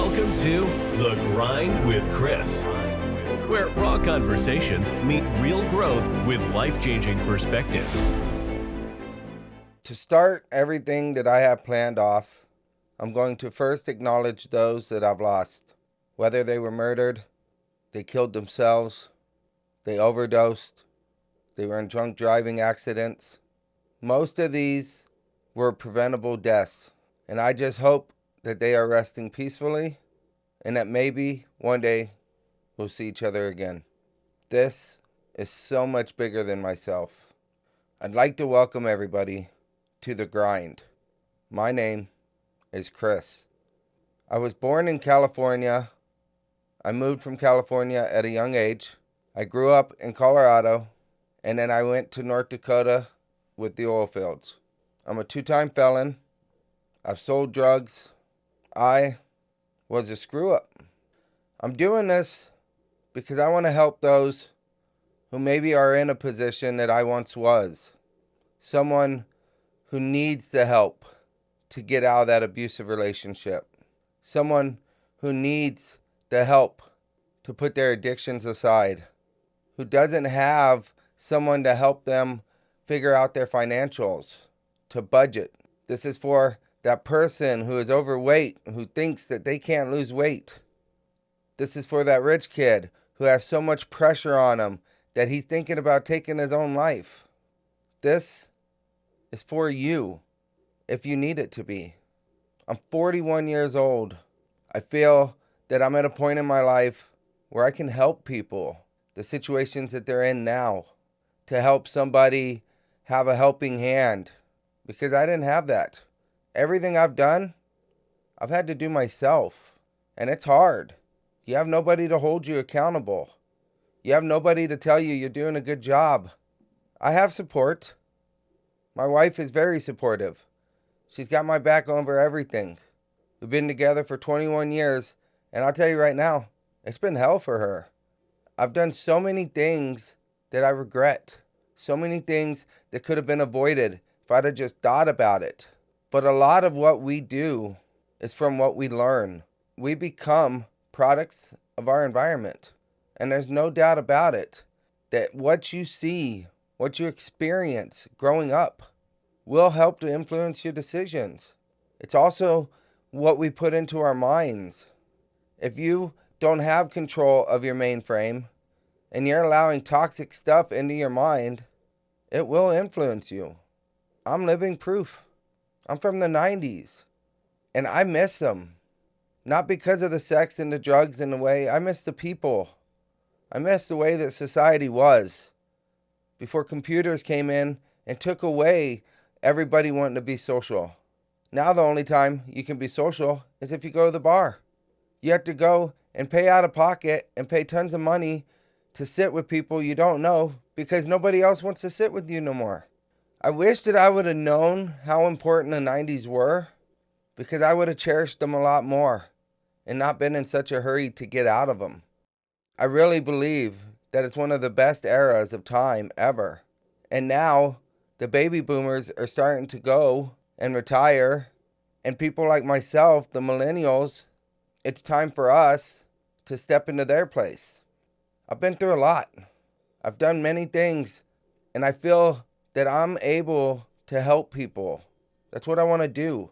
Welcome to The Grind with Chris, where raw conversations meet real growth with life-changing perspectives. To start everything that I have planned off, I'm going to first acknowledge those that I've lost. Whether they were murdered, they killed themselves, they overdosed, they were in drunk driving accidents. Most of these were preventable deaths, and I just hope that they are resting peacefully and that maybe one day we'll see each other again. This is so much bigger than myself. I'd like to welcome everybody to The Grind. My name is Chris. I was born in California. I moved from California at a young age. I grew up in Colorado, and then I went to North Dakota with the oil fields. I'm a 2-time felon. I've sold drugs. I was a screw-up. I'm doing this because I want to help those who maybe are in a position that I once was. Someone who needs the help to get out of that abusive relationship. Someone who needs the help to put their addictions aside. Who doesn't have someone to help them figure out their financials, to budget. This is for that person who is overweight, who thinks that they can't lose weight. This is for that rich kid who has so much pressure on him that he's thinking about taking his own life. This is for you, if you need it to be. I'm 41 years old. I feel that I'm at a point in my life where I can help people, the situations that they're in now, to help somebody have a helping hand, because I didn't have that. Everything I've done, I've had to do myself, and it's hard. You have nobody to hold you accountable. You have nobody to tell you you're doing a good job. I have support. My wife is very supportive. She's got my back over everything. We've been together for 21 years, and I'll tell you right now, it's been hell for her. I've done so many things that I regret. So many things that could have been avoided if I'd have just thought about it. But a lot of what we do is from what we learn. We become products of our environment. And there's no doubt about it that what you see, what you experience growing up will help to influence your decisions. It's also what we put into our minds. If you don't have control of your mainframe and you're allowing toxic stuff into your mind, it will influence you. I'm living proof. I'm from the 90s, and I miss them. Not because of the sex and the drugs and the way. I miss the people. I miss the way that society was before computers came in and took away everybody wanting to be social. Now the only time you can be social is if you go to the bar. You have to go and pay out of pocket and pay tons of money to sit with people you don't know because nobody else wants to sit with you no more. I wish that I would have known how important the 90s were, because I would have cherished them a lot more and not been in such a hurry to get out of them. I really believe that it's one of the best eras of time ever. And now the baby boomers are starting to go and retire, and people like myself, the millennials, it's time for us to step into their place. I've been through a lot. I've done many things, and I feel that I'm able to help people. That's what I want to do.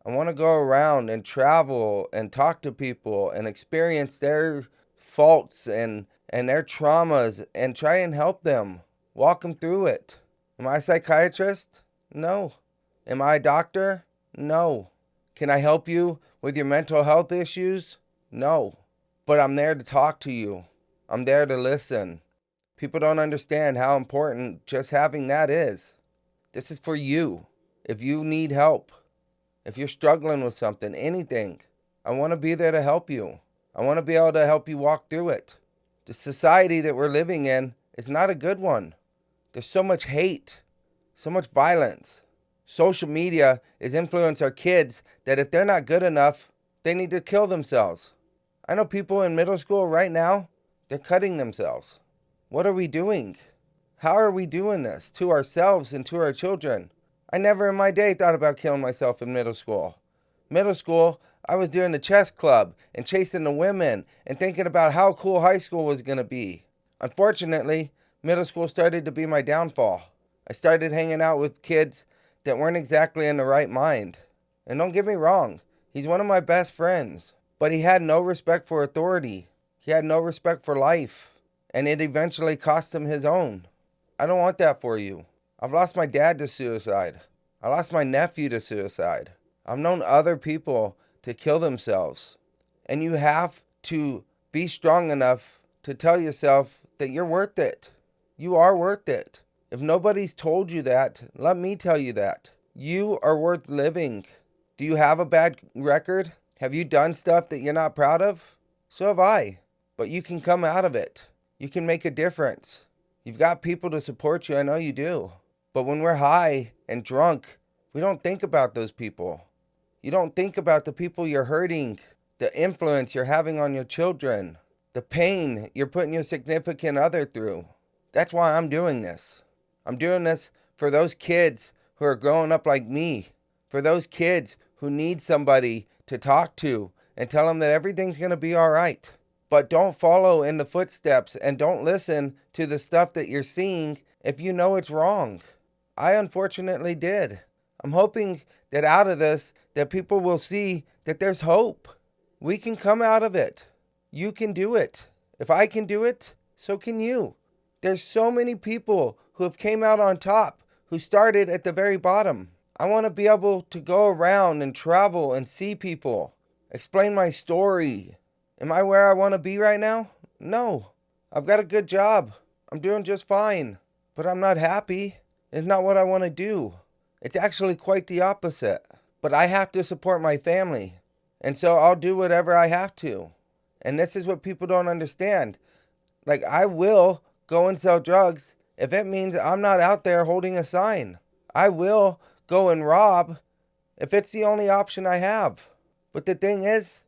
I want to go around and travel and talk to people and experience their faults and their traumas and try and help them, walk them through it. Am I a psychiatrist? No. Am I a doctor? No. Can I help you with your mental health issues? No. But I'm there to talk to you. I'm there to listen. People don't understand how important just having that is. This is for you. If you need help, if you're struggling with something, anything, I want to be there to help you. I want to be able to help you walk through it. The society that we're living in is not a good one. There's so much hate, so much violence. Social media has influenced our kids that if they're not good enough, they need to kill themselves. I know people in middle school right now, they're cutting themselves. What are we doing? How are we doing this to ourselves and to our children? I never in my day thought about killing myself in middle school. Middle school, I was doing the chess club and chasing the women and thinking about how cool high school was going to be. Unfortunately, middle school started to be my downfall. I started hanging out with kids that weren't exactly in the right mind. And don't get me wrong, he's one of my best friends, but he had no respect for authority. He had no respect for life, and it eventually cost him his own. I don't want that for you. I've lost my dad to suicide. I lost my nephew to suicide. I've known other people to kill themselves. And you have to be strong enough to tell yourself that you're worth it. You are worth it. If nobody's told you that, let me tell you that. You are worth living. Do you have a bad record? Have you done stuff that you're not proud of? So have I. But you can come out of it. You can make a difference. You've got people to support you. I know you do. But when we're high and drunk, we don't think about those people. You don't think about the people you're hurting, the influence you're having on your children, the pain you're putting your significant other through. That's why I'm doing this. I'm doing this for those kids who are growing up like me, for those kids who need somebody to talk to and tell them that everything's going to be all right. But don't follow in the footsteps and don't listen to the stuff that you're seeing if you know it's wrong. I unfortunately did. I'm hoping that out of this, that people will see that there's hope. We can come out of it. You can do it. If I can do it, so can you. There's so many people who have came out on top, who started at the very bottom. I want to be able to go around and travel and see people, explain my story. Am I where I want to be right now? No. I've got a good job. I'm doing just fine. But I'm not happy. It's not what I want to do. It's actually quite the opposite. But I have to support my family. And so I'll do whatever I have to. And this is what people don't understand. Like, I will go and sell drugs if it means I'm not out there holding a sign. I will go and rob if it's the only option I have. But the thing is,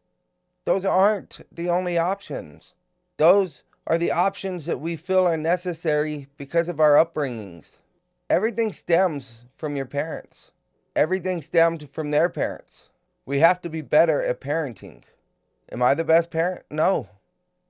those aren't the only options. Those are the options that we feel are necessary because of our upbringings. Everything stems from your parents. Everything stemmed from their parents. We have to be better at parenting. Am I the best parent? No.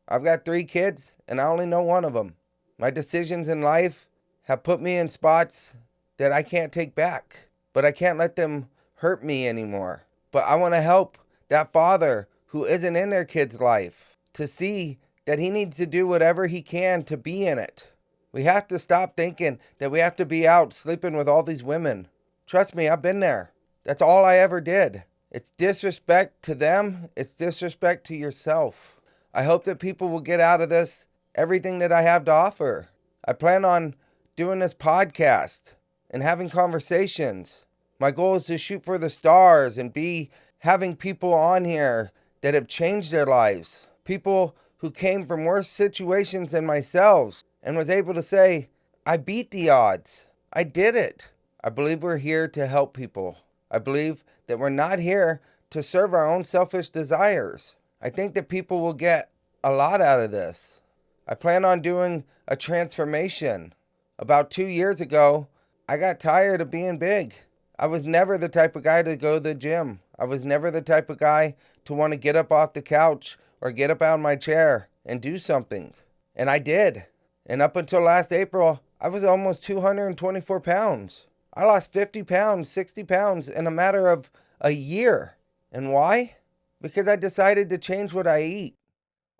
I've got 3 kids and I only know one of them. My decisions in life have put me in spots that I can't take back. But I can't let them hurt me anymore. But I want to help that father who isn't in their kid's life to see that he needs to do whatever he can to be in it. We have to stop thinking that we have to be out sleeping with all these women. Trust me, I've been there. That's all I ever did. It's disrespect to them. It's disrespect to yourself. I hope that people will get out of this everything that I have to offer. I plan on doing this podcast and having conversations. My goal is to shoot for the stars and be having people on here that have changed their lives. People who came from worse situations than myself and was able to say, I beat the odds. I did it. I believe we're here to help people. I believe that we're not here to serve our own selfish desires. I think that people will get a lot out of this. I plan on doing a transformation. About 2 years ago, I got tired of being big. I was never the type of guy to go to the gym. I was never the type of guy to want to get up off the couch or get up out of my chair and do something. And I did. And up until last April, I was almost 224 pounds. I lost 50 pounds, 60 pounds in a matter of a year. And why? Because I decided to change what I eat.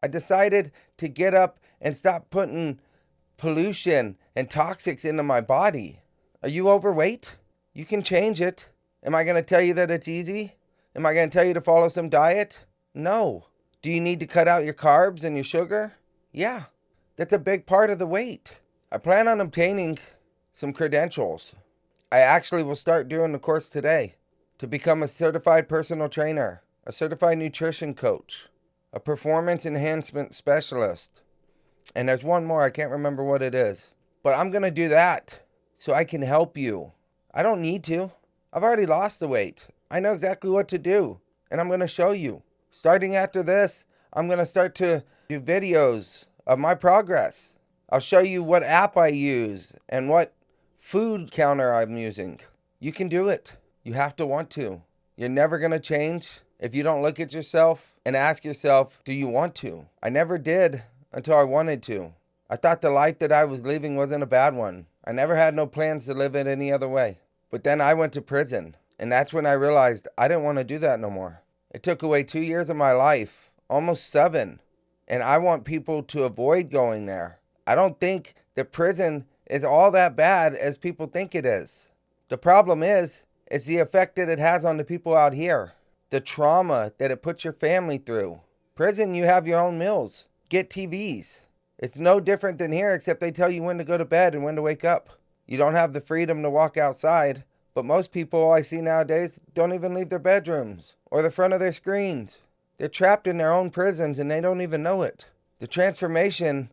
I decided to get up and stop putting pollution and toxics into my body. Are you overweight? You can change it. Am I going to tell you that it's easy? Am I going to tell you to follow some diet? No. Do you need to cut out your carbs and your sugar? Yeah. That's a big part of the weight. I plan on obtaining some credentials. I actually will start doing the course today to become a certified personal trainer, a certified nutrition coach, a performance enhancement specialist. And there's one more, I can't remember what it is. But I'm going to do that so I can help you. I don't need to. I've already lost the weight. I know exactly what to do. And I'm going to show you. Starting after this, I'm going to start to do videos of my progress. I'll show you what app I use and what food counter I'm using. You can do it. You have to want to. You're never going to change if you don't look at yourself and ask yourself, do you want to? I never did until I wanted to. I thought the life that I was living wasn't a bad one. I never had no plans to live it any other way. But then I went to prison, and that's when I realized I didn't want to do that no more. It took away 2 years of my life, almost 7, and I want people to avoid going there. I don't think that prison is all that bad as people think it is. The problem is the effect that it has on the people out here. The trauma that it puts your family through. Prison, you have your own meals. Get TVs. It's no different than here, except they tell you when to go to bed and when to wake up. You don't have the freedom to walk outside, but most people I see nowadays don't even leave their bedrooms or the front of their screens. They're trapped in their own prisons and they don't even know it. The transformation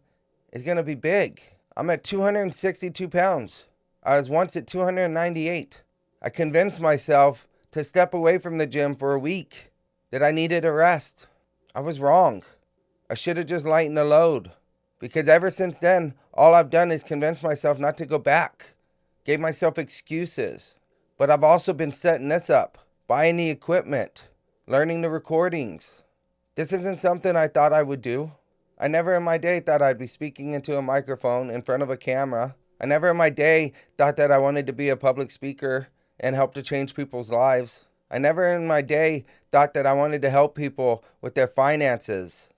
is going to be big. I'm at 262 pounds. I was once at 298. I convinced myself to step away from the gym for a week, that I needed a rest. I was wrong. I should have just lightened the load. Because ever since then, all I've done is convince myself not to go back. Gave myself excuses. But I've also been setting this up, buying the equipment, learning the recordings. This isn't something I thought I would do. I never in my day thought I'd be speaking into a microphone in front of a camera. I never in my day thought that I wanted to be a public speaker and help to change people's lives. I never in my day thought that I wanted to help people with their finances.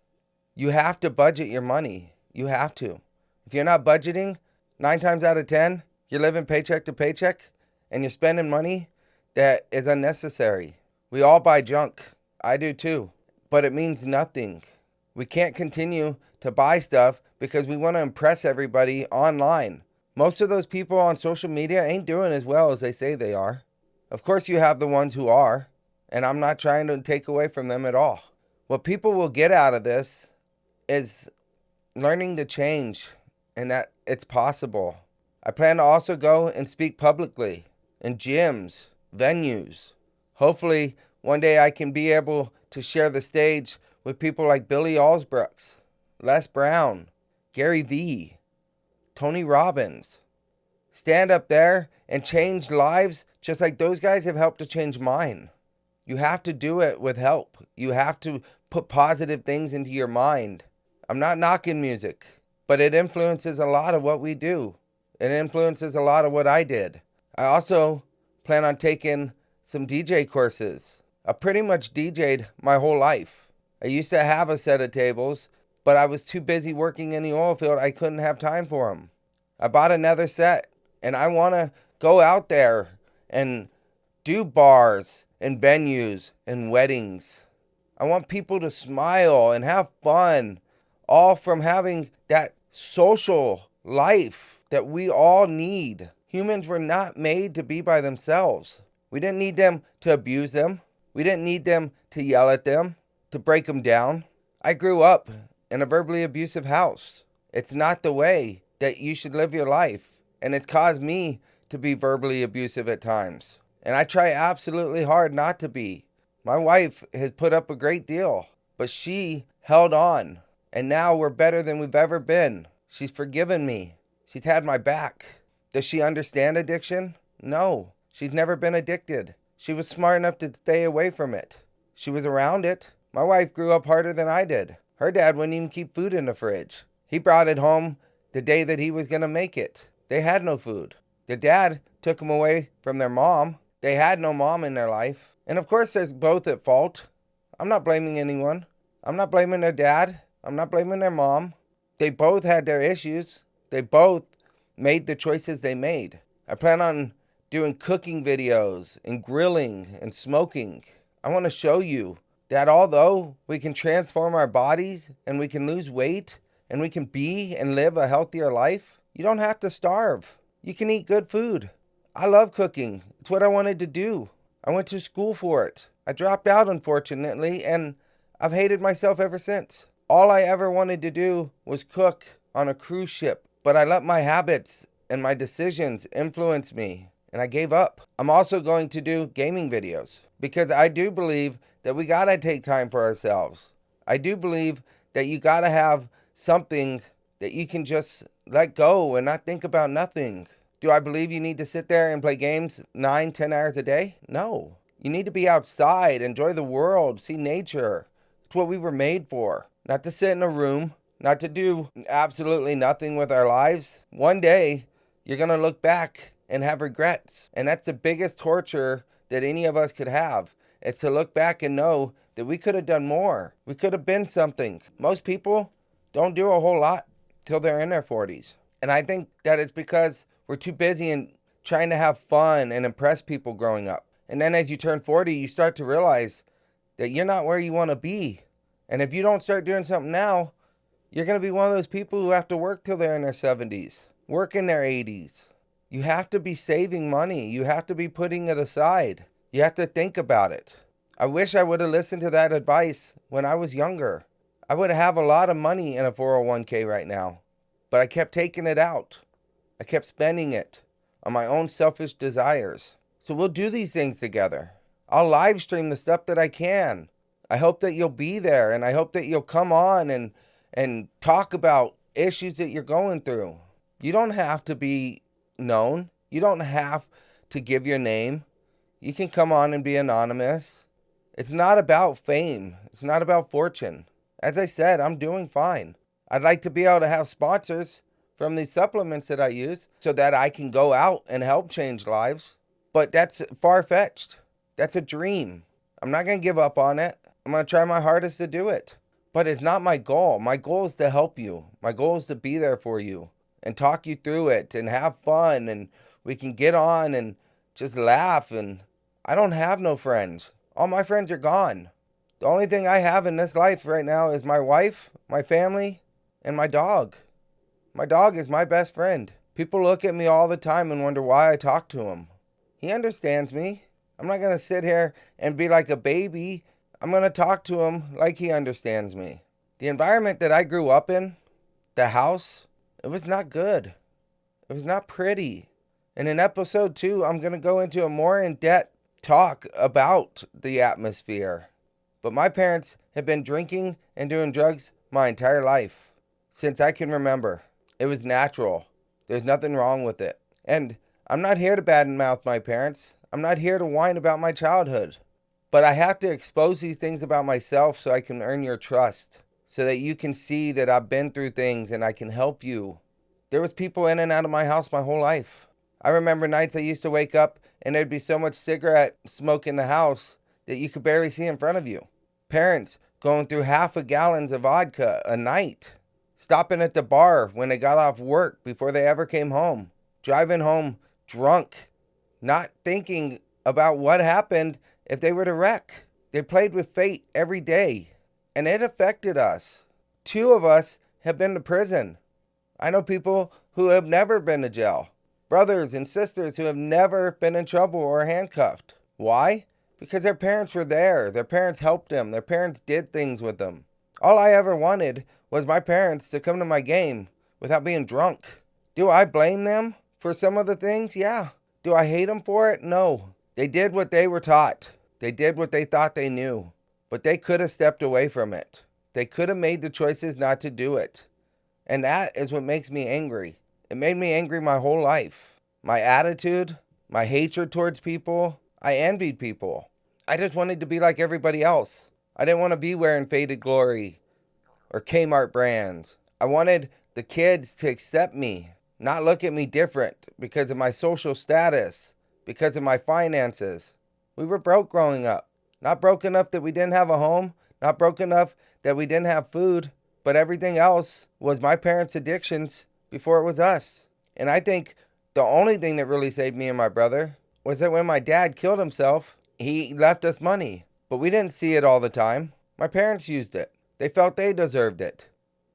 You have to budget your money. You have to. If you're not budgeting, 9 times out of 10, you're living paycheck to paycheck and you're spending money that is unnecessary. We all buy junk. I do too. But it means nothing. We can't continue to buy stuff because we want to impress everybody online. Most of those people on social media ain't doing as well as they say they are. Of course you have the ones who are, and I'm not trying to take away from them at all. What people will get out of this is learning to change and that it's possible. I plan to also go and speak publicly in gyms, venues. Hopefully one day I can be able to share the stage with people like Billy Alsbrooks, Les Brown, Gary Vee, Tony Robbins. Stand up there and change lives just like those guys have helped to change mine. You have to do it with help. You have to put positive things into your mind. I'm not knocking music, but it influences a lot of what we do. It influences a lot of what I did. I also plan on taking some DJ courses. I pretty much DJ'd my whole life. I used to have a set of tables, but I was too busy working in the oil field, I couldn't have time for them. I bought another set, and I want to go out there and do bars and venues and weddings. I want people to smile and have fun, all from having that social life that we all need. Humans were not made to be by themselves. We didn't need them to abuse them. We didn't need them to yell at them, to break them down. I grew up in a verbally abusive house. It's not the way that you should live your life. And it's caused me to be verbally abusive at times. And I try absolutely hard not to be. My wife has put up a great deal, but she held on. And now we're better than we've ever been. She's forgiven me. She's had my back. Does she understand addiction? No. She's never been addicted. She was smart enough to stay away from it. She was around it. My wife grew up harder than I did. Her dad wouldn't even keep food in the fridge. He brought it home the day that he was going to make it. They had no food. Their dad took them away from their mom. They had no mom in their life. And of course, they're both at fault. I'm not blaming anyone. I'm not blaming their dad. I'm not blaming their mom. They both had their issues. They both made the choices they made. I plan on doing cooking videos and grilling and smoking. I want to show you that although we can transform our bodies and we can lose weight and we can be and live a healthier life, you don't have to starve. You can eat good food. I love cooking. It's what I wanted to do. I went to school for it. I dropped out, unfortunately, and I've hated myself ever since. All I ever wanted to do was cook on a cruise ship, but I let my habits and my decisions influence me, and I gave up. I'm also going to do gaming videos because I do believe that we gotta take time for ourselves. I do believe that you gotta have something that you can just let go and not think about nothing. Do I believe you need to sit there and play games 9, 10 hours a day? No. You need to be outside, enjoy the world, see nature. It's what we were made for. Not to sit in a room, not to do absolutely nothing with our lives. One day, you're going to look back and have regrets. And that's the biggest torture that any of us could have. It's to look back and know that we could have done more. We could have been something. Most people don't do a whole lot till they're in their 40s. And I think that it's because we're too busy in trying to have fun and impress people growing up. And then as you turn 40, you start to realize that you're not where you want to be. And if you don't start doing something now, you're going to be one of those people who have to work till they're in their 70s, work in their 80s. You have to be saving money. You have to be putting it aside. You have to think about it. I wish I would have listened to that advice when I was younger. I would have a lot of money in a 401k right now, but I kept taking it out. I kept spending it on my own selfish desires. So we'll do these things together. I'll live stream the stuff that I can. I hope that you'll be there, and I hope that you'll come on and talk about issues that you're going through. You don't have to be known. You don't have to give your name. You can come on and be anonymous. It's not about fame. It's not about fortune. As I said, I'm doing fine. I'd like to be able to have sponsors from these supplements that I use so that I can go out and help change lives. But that's far-fetched. That's a dream. I'm not going to give up on it. I'm going to try my hardest to do it. But it's not my goal. My goal is to help you. My goal is to be there for you and talk you through it and have fun, and we can get on and just laugh. And I don't have no friends. All my friends are gone. The only thing I have in this life right now is my wife, my family, and my dog. My dog is my best friend. People look at me all the time and wonder why I talk to him. He understands me. I'm not going to sit here and be like a baby. I'm going to talk to him like he understands me. The environment that I grew up in, the house, it was not good. It was not pretty. And in episode 2, I'm going to go into a more in-depth talk about the atmosphere. But my parents have been drinking and doing drugs my entire life, since I can remember. It was natural. There's nothing wrong with it. And I'm not here to badmouth my parents. I'm not here to whine about my childhood. But I have to expose these things about myself so I can earn your trust, so that you can see that I've been through things and I can help you. There was people in and out of my house my whole life. I remember nights I used to wake up and there'd be so much cigarette smoke in the house that you could barely see in front of you. Parents going through half a gallon of vodka a night. Stopping at the bar when they got off work before they ever came home. Driving home drunk. Not thinking about what happened if they were to wreck. They played with fate every day. And it affected us. 2 of us have been to prison. I know people who have never been to jail. Brothers and sisters who have never been in trouble or handcuffed. Why? Because their parents were there. Their parents helped them. Their parents did things with them. All I ever wanted was my parents to come to my game without being drunk. Do I blame them for some of the things? Yeah. Do I hate them for it? No. They did what they were taught. They did what they thought they knew. But they could have stepped away from it. They could have made the choices not to do it. And that is what makes me angry. It made me angry my whole life. My attitude, my hatred towards people. I envied people. I just wanted to be like everybody else. I didn't want to be wearing Faded Glory or Kmart brands. I wanted the kids to accept me, not look at me different because of my social status, because of my finances. We were broke growing up. Not broke enough that we didn't have a home, not broke enough that we didn't have food, but everything else was my parents' addictions before it was us. And I think the only thing that really saved me and my brother was that when my dad killed himself, he left us money. But we didn't see it all the time. My parents used it. They felt they deserved it.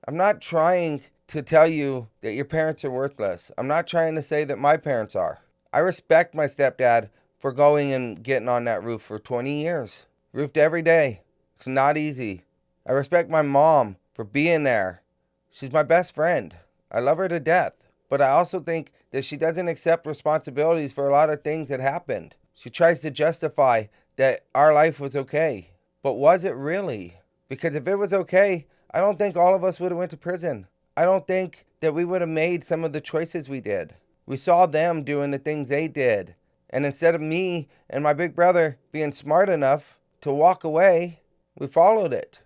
I'm not trying to tell you that your parents are worthless. I'm not trying to say that my parents are. I respect my stepdad for going and getting on that roof for 20 years. Roofed every day. It's not easy. I respect my mom for being there. She's my best friend. I love her to death. But I also think that she doesn't accept responsibilities for a lot of things that happened. She tries to justify that our life was okay. But was it really? Because if it was okay, I don't think all of us would have went to prison. I don't think that we would have made some of the choices we did. We saw them doing the things they did. And instead of me and my big brother being smart enough to walk away, we followed it.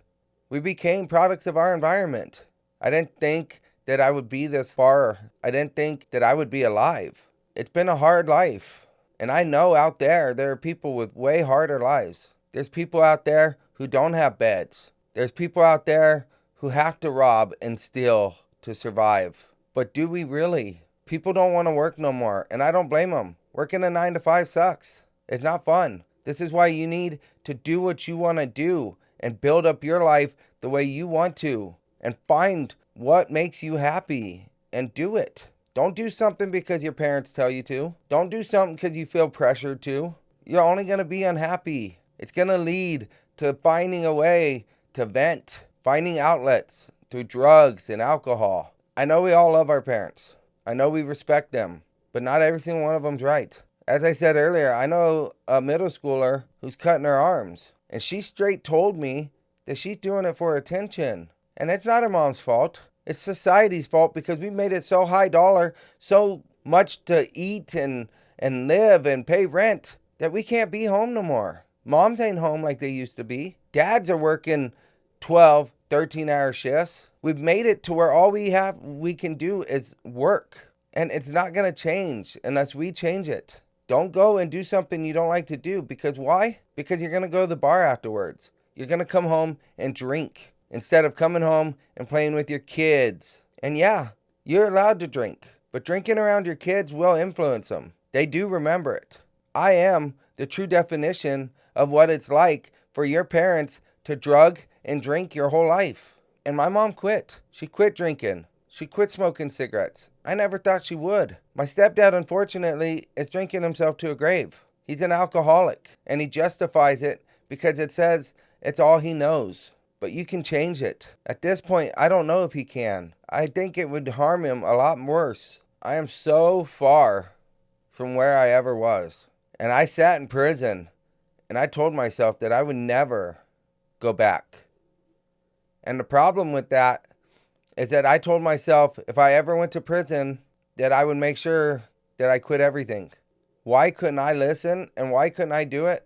We became products of our environment. I didn't think that I would be this far. I didn't think that I would be alive. It's been a hard life. And I know out there are people with way harder lives. There's people out there who don't have beds. There's people out there who have to rob and steal to survive. But do we really? People don't want to work no more, and I don't blame them. Working a 9-to-5 sucks. It's not fun. This is why you need to do what you want to do and build up your life the way you want to and find what makes you happy and do it. Don't do something because your parents tell you to. Don't do something because you feel pressured to. You're only going to be unhappy. It's going to lead to finding a way to vent, finding outlets through drugs and alcohol. I know we all love our parents. I know we respect them, but not every single one of them's right. As I said earlier, I know a middle schooler who's cutting her arms, and she straight told me that she's doing it for attention. And it's not her mom's fault. It's society's fault because we made it so high dollar, so much to eat and live and pay rent that we can't be home no more. Moms ain't home like they used to be. Dads are working 12, 13-hour shifts. We've made it to where all we can do is work. And it's not going to change unless we change it. Don't go and do something you don't like to do. Because why? Because you're going to go to the bar afterwards. You're going to come home and drink instead of coming home and playing with your kids. And yeah, you're allowed to drink. But drinking around your kids will influence them. They do remember it. I am the true definition of what it's like for your parents to drug and drink your whole life. And my mom quit. She quit drinking. She quit smoking cigarettes. I never thought she would. My stepdad, unfortunately, is drinking himself to a grave. He's an alcoholic, and he justifies it because it says it's all he knows. But you can change it. At this point, I don't know if he can. I think it would harm him a lot worse. I am so far from where I ever was. And I sat in prison, and I told myself that I would never go back. And the problem with that is that I told myself if I ever went to prison that I would make sure that I quit everything. Why couldn't I listen and why couldn't I do it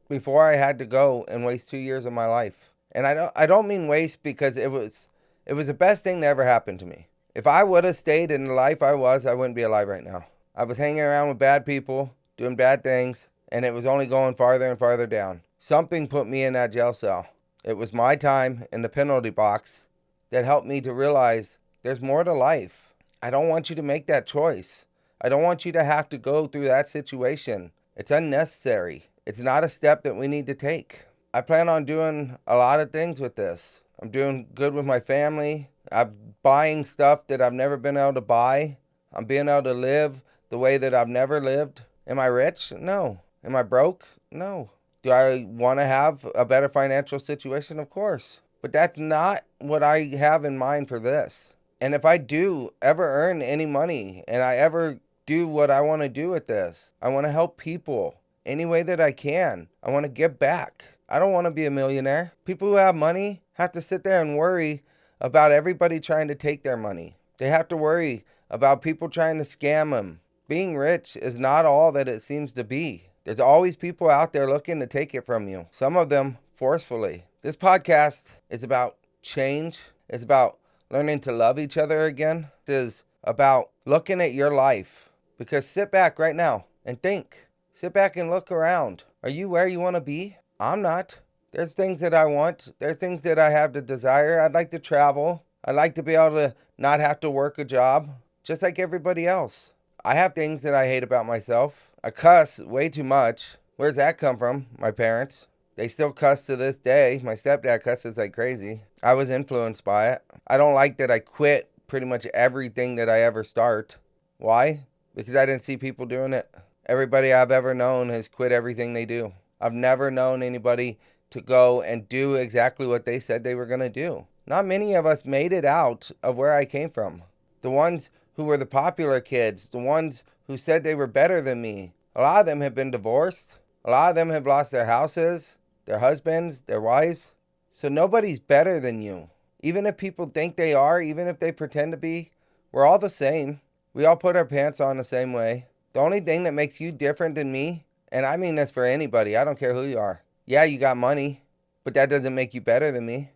before I had to go and waste 2 years of my life? And I don't mean waste because it was the best thing that ever happened to me. If I would have stayed in the life I wouldn't be alive right now. I was hanging around with bad people, doing bad things, and it was only going farther and farther down. Something put me in that jail cell. It was my time in the penalty box that helped me to realize there's more to life. I don't want you to make that choice. I don't want you to have to go through that situation. It's unnecessary. It's not a step that we need to take. I plan on doing a lot of things with this. I'm doing good with my family. I'm buying stuff that I've never been able to buy. I'm being able to live the way that I've never lived. Am I rich? No. Am I broke? No. Do I want to have a better financial situation? Of course. But that's not what I have in mind for this. And if I do ever earn any money and I ever do what I want to do with this, I want to help people any way that I can. I want to give back. I don't want to be a millionaire. People who have money have to sit there and worry about everybody trying to take their money. They have to worry about people trying to scam them. Being rich is not all that it seems to be. There's always people out there looking to take it from you. Some of them forcefully. This podcast is about change. It's about learning to love each other again. It is about looking at your life. Because sit back right now and think. Sit back and look around. Are you where you want to be? I'm not. There's things that I want. There's things that I have to desire. I'd like to travel. I'd like to be able to not have to work a job, just like everybody else. I have things that I hate about myself. I cuss way too much. Where's that come from? My parents. They still cuss to this day. My stepdad cusses like crazy. I was influenced by it. I don't like that I quit pretty much everything that I ever start. Why? Because I didn't see people doing it. Everybody I've ever known has quit everything they do. I've never known anybody to go and do exactly what they said they were going to do. Not many of us made it out of where I came from. The ones who were the popular kids, the ones who said they were better than me, a lot of them have been divorced. A lot of them have lost their houses, their husbands, their wives. So nobody's better than you. Even if people think they are, even if they pretend to be, we're all the same. We all put our pants on the same way. The only thing that makes you different than me, and I mean this for anybody, I don't care who you are. Yeah, you got money, but that doesn't make you better than me.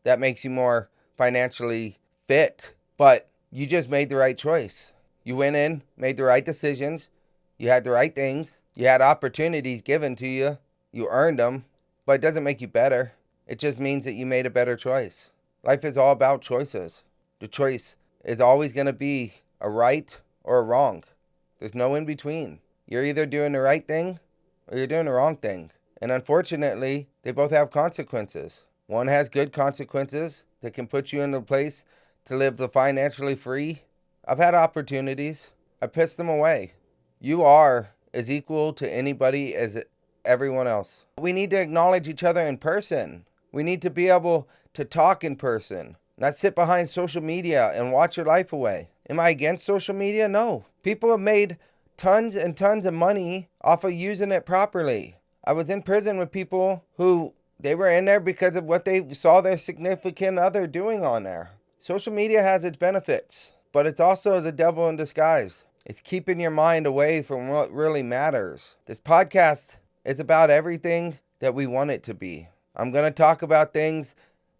That makes you more financially fit, but you just made the right choice. You went in, made the right decisions, you had the right things, you had opportunities given to you, you earned them, but it doesn't make you better. It just means that you made a better choice. Life is all about choices. The choice is always going to be a right or a wrong. There's no in between. You're either doing the right thing or you're doing the wrong thing. And unfortunately, they both have consequences. One has good consequences that can put you in a place to live financially free. I've had opportunities. I pissed them away. You are as equal to anybody as everyone else. We need to acknowledge each other in person. We need to be able to talk in person, not sit behind social media and watch your life away. Am I against social media? No. People have made tons and tons of money off of using it properly. I was in prison with people who they were in there because of what they saw their significant other doing on there. Social media has its benefits, but it's also the devil in disguise. It's keeping your mind away from what really matters. This podcast is about everything that we want it to be. I'm going to talk about things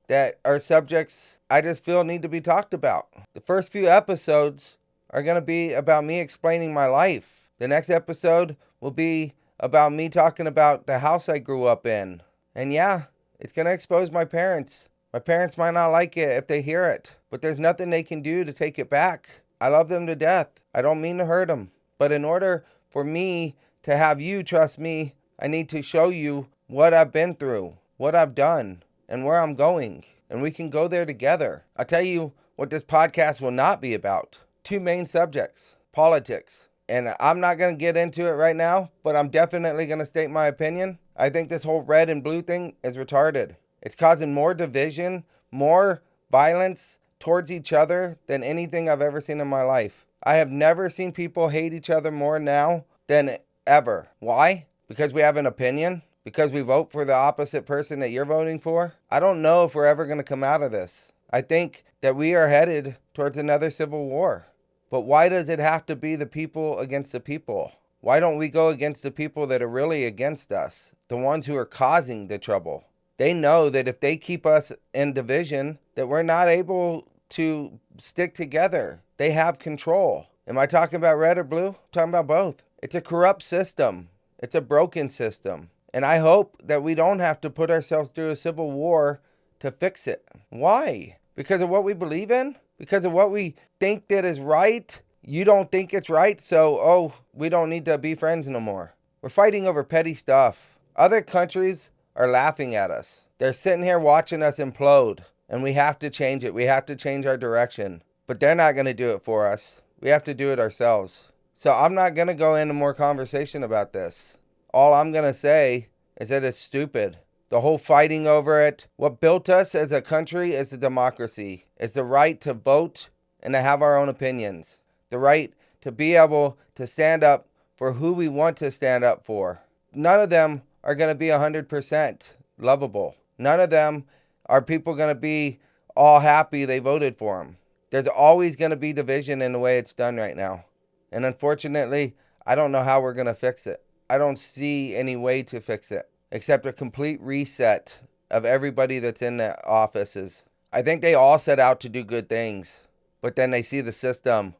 that are subjects I just feel need to be talked about. The first few episodes are going to be about me explaining my life. The next episode will be about me talking about the house I grew up in. And yeah, it's going to expose my parents. My parents might not like it if they hear it, but there's nothing they can do to take it back. I love them to death. I don't mean to hurt them. But in order for me to have you trust me, I need to show you what I've been through, what I've done, and where I'm going. And we can go there together. I'll tell you what this podcast will not be about. Two main subjects: politics. And I'm not going to get into it right now, but I'm definitely going to state my opinion. I think this whole red and blue thing is retarded. It's causing more division, more violence towards each other than anything I've ever seen in my life. I have never seen people hate each other more now than ever. Why? Because we have an opinion? Because we vote for the opposite person that you're voting for? I don't know if we're ever going to come out of this. I think that we are headed towards another civil war. But why does it have to be the people against the people? Why don't we go against the people that are really against us? The ones who are causing the trouble. They know that if they keep us in division, that we're not able to stick together. They have control. Am I talking about red or blue? I'm talking about both. It's a corrupt system. It's a broken system. And I hope that we don't have to put ourselves through a civil war to fix it. Why? Because of what we believe in? Because of what we think that is right? You don't think it's right, so, we don't need to be friends no more. We're fighting over petty stuff. Other countries are laughing at us. They're sitting here watching us implode, and we have to change it. We have to change our direction. But they're not going to do it for us. We have to do it ourselves. So I'm not going to go into more conversation about this. All I'm going to say is that it's stupid. The whole fighting over it. What built us as a country is a democracy. It's the right to vote and to have our own opinions. The right to be able to stand up for who we want to stand up for. None of them are going to be 100% lovable. None of them are people going to be all happy they voted for them. There's always going to be division in the way it's done right now. And unfortunately, I don't know how we're going to fix it. I don't see any way to fix it except a complete reset of everybody that's in the offices. I think they all set out to do good things, but then they see the system,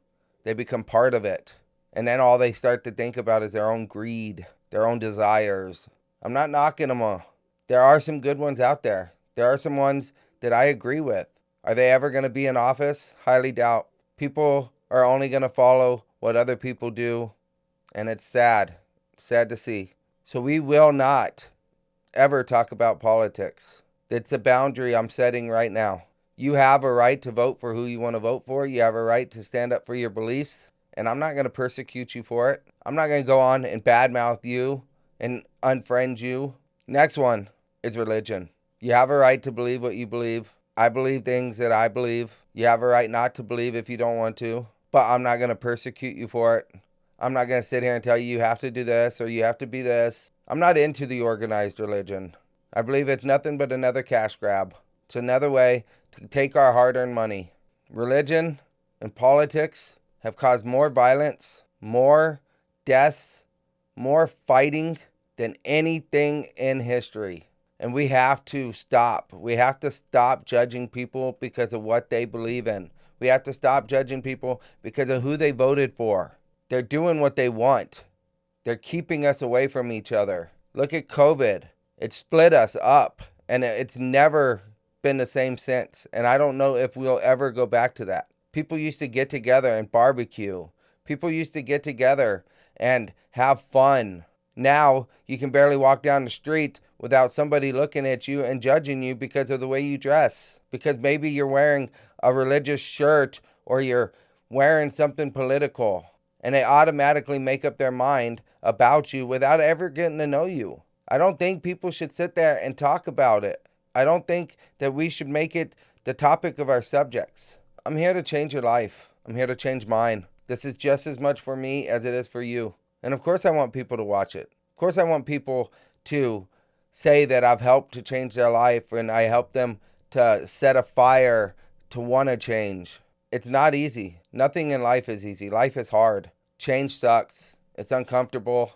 they become part of it, and then all they start to think about is their own greed, their own desires. I'm not knocking them all. There are some good ones out there. There are some ones that I agree with. Are they ever going to be in office? Highly doubt. People are only going to follow what other people do, and it's sad. It's sad to see. So we will not ever talk about politics. That's a boundary I'm setting right now. You have a right to vote for who you want to vote for. You have a right to stand up for your beliefs, and I'm not going to persecute you for it. I'm not going to go on and badmouth you and unfriend you. Next one is religion. You have a right to believe what you believe. I believe things that I believe. You have a right not to believe if you don't want to, but I'm not going to persecute you for it. I'm not going to sit here and tell you you have to do this or you have to be this. I'm not into the organized religion. I believe it's nothing but another cash grab. It's another way to take our hard-earned money. Religion and politics have caused more violence, more deaths, more fighting than anything in history. And we have to stop. We have to stop judging people because of what they believe in. We have to stop judging people because of who they voted for. They're doing what they want. They're keeping us away from each other. Look at COVID. It split us up, and it's never been the same since. And I don't know if we'll ever go back to that. People used to get together and barbecue. People used to get together and have fun. Now you can barely walk down the street without somebody looking at you and judging you because of the way you dress. Because maybe you're wearing a religious shirt or you're wearing something political. And they automatically make up their mind about you without ever getting to know you. I don't think people should sit there and talk about it. I don't think that we should make it the topic of our subjects. I'm here to change your life. I'm here to change mine. This is just as much for me as it is for you. And of course I want people to watch it. Of course I want people to say that I've helped to change their life and I helped them to set a fire to want to change. It's not easy. Nothing in life is easy. Life is hard. Change sucks. It's uncomfortable.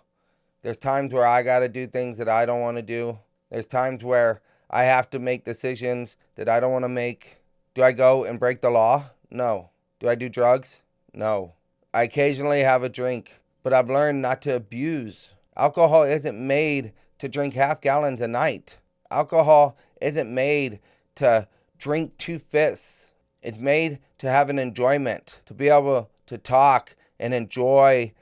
There's times where I got to do things that I don't want to do. There's times where I have to make decisions that I don't want to make. Do I go and break the law? No. Do I do drugs? No. I occasionally have a drink, but I've learned not to abuse. Alcohol isn't made to drink half gallons a night. Alcohol isn't made to drink 2 fists. It's made to have an enjoyment, to be able to talk and enjoy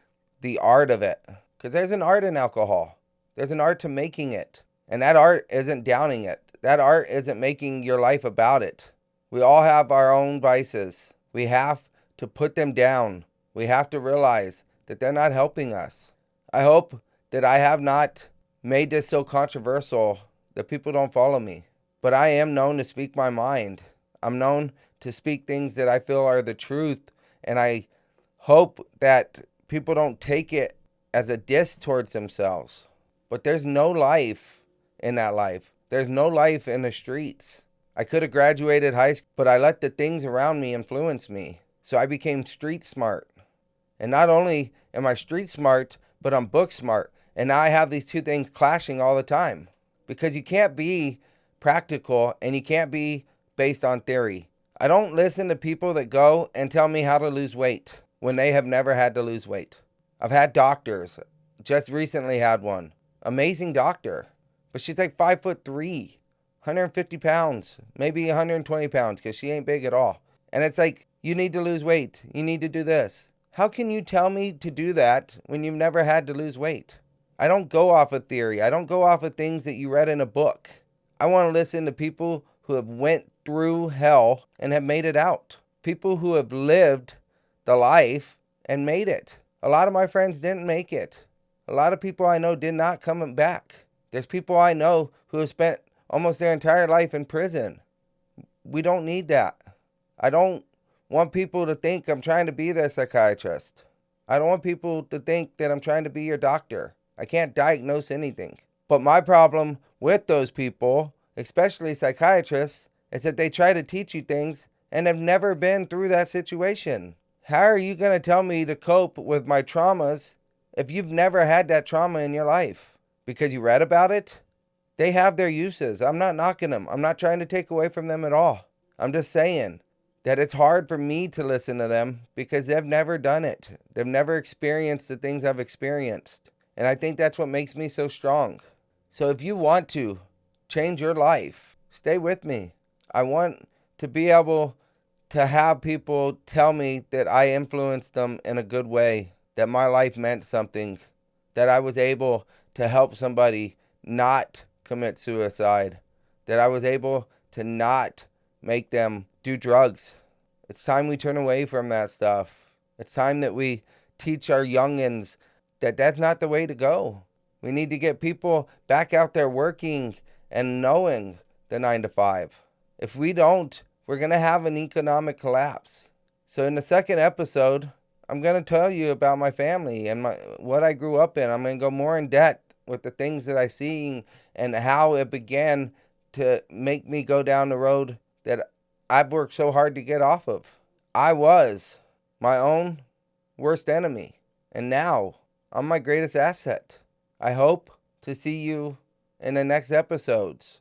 the art of it. Because there's an art in alcohol. There's an art to making it. And that art isn't downing it. That art isn't making your life about it. We all have our own vices. We have to put them down. We have to realize that they're not helping us. I hope that I have not made this so controversial that people don't follow me. But I am known to speak my mind. I'm known to speak things that I feel are the truth. And I hope that people don't take it as a diss towards themselves. But there's no life in that life. There's no life in the streets. I could have graduated high school, but I let the things around me influence me. So I became street smart. And not only am I street smart, but I'm book smart. And now I have these two things clashing all the time. Because you can't be practical and you can't be based on theory. I don't listen to people that go and tell me how to lose weight when they have never had to lose weight. I've had doctors. Just recently had one. Amazing doctor. But she's like 5'3", 150 pounds, maybe 120 pounds because she ain't big at all. And it's like, you need to lose weight. You need to do this. How can you tell me to do that when you've never had to lose weight? I don't go off of theory. I don't go off of things that you read in a book. I want to listen to people who have went through hell and have made it out. People who have lived the life and made it. A lot of my friends didn't make it. A lot of people I know did not come back. There's people I know who have spent almost their entire life in prison. We don't need that. I don't want people to think I'm trying to be their psychiatrist. I don't want people to think that I'm trying to be your doctor. I can't diagnose anything. But my problem with those people, especially psychiatrists, is that they try to teach you things and have never been through that situation. How are you going to tell me to cope with my traumas if you've never had that trauma in your life? Because you read about it? They have their uses. I'm not knocking them. I'm not trying to take away from them at all. I'm just saying that it's hard for me to listen to them because they've never done it. They've never experienced the things I've experienced. And I think that's what makes me so strong. So if you want to change your life, stay with me. I want to be able to have people tell me that I influenced them in a good way, that my life meant something, that I was able to help somebody not commit suicide, that I was able to not make them do drugs. It's time we turn away from that stuff. It's time that we teach our youngins that that's not the way to go. We need to get people back out there working and knowing the 9 to 5. If we don't, we're going to have an economic collapse. So in the second episode, I'm going to tell you about my family and what I grew up in. I'm going to go more in depth with the things that I seen and how it began to make me go down the road that I've worked so hard to get off of. I was my own worst enemy. And now I'm my greatest asset. I hope to see you in the next episodes.